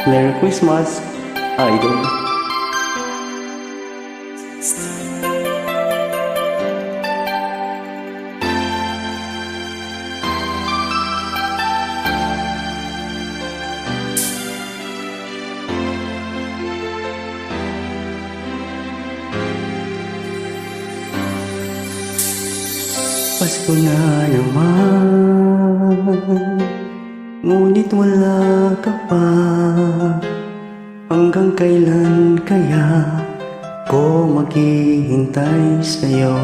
Merry Christmas, Idol. Pasko na naman, ngunit wala ka pa. Hanggang kailan kaya ko maghihintay sa'yo?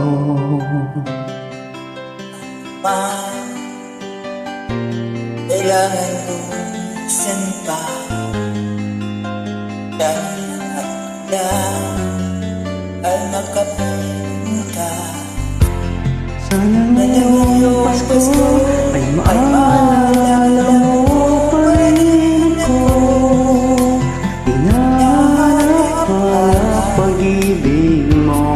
Kailangan lumisan pa dahil akla ay makapunta. Sana ngayong Pasko ay maalala mo pa rin ako. Hinahanap ang pag-ibig mo.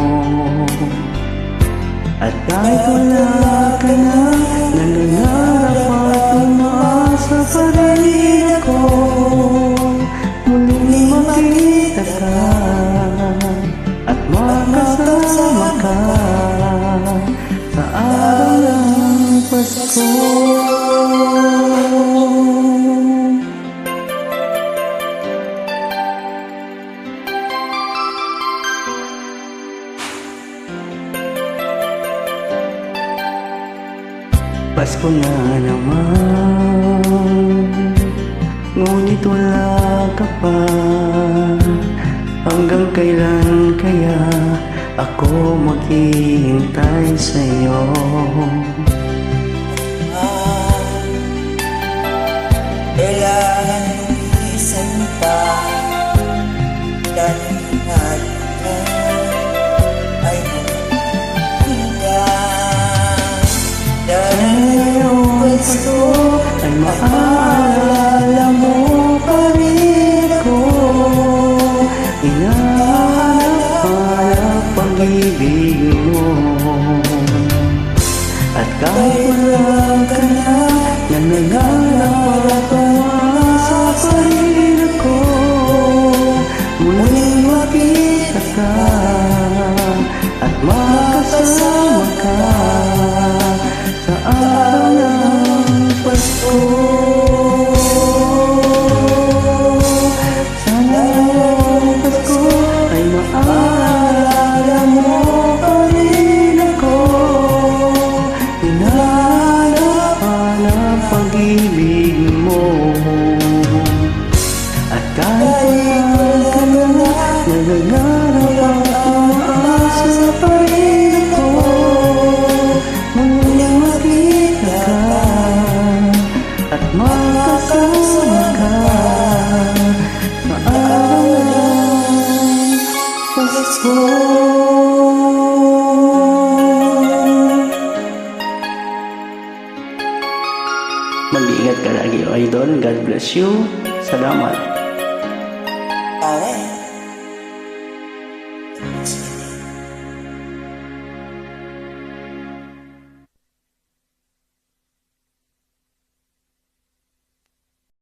At kahit wala ka na, nangangarap at umaasa pa rin ako. Muling makita ka at makasama ka sa araw ng Pasko. Pasko na naman, ngunit wala ka pa. Hanggang kailan kaya ako maghihintay sa'yo? Kailangan lumisan pa dahil nakita ay magpinda. Dahil ngayong Pasko ay maalala mo pa rin ako. Hinahanap pag-ibig mo. At kahit wala ka na, nangangarap at umaasa pa rin ako. Muling makita ka at makasama ka sa araw ng Pasko. Sana ngayong Pasko ay maalala mo pa rin ako. Hinahanap pag-ibig mo. At kahit wala ka na, nangangarap at umaasa pa rin ako. Muling makita ka at makasama ka sa araw ng Pasko. Mag-iingat ka lagi, Idol. God bless you. Salamat.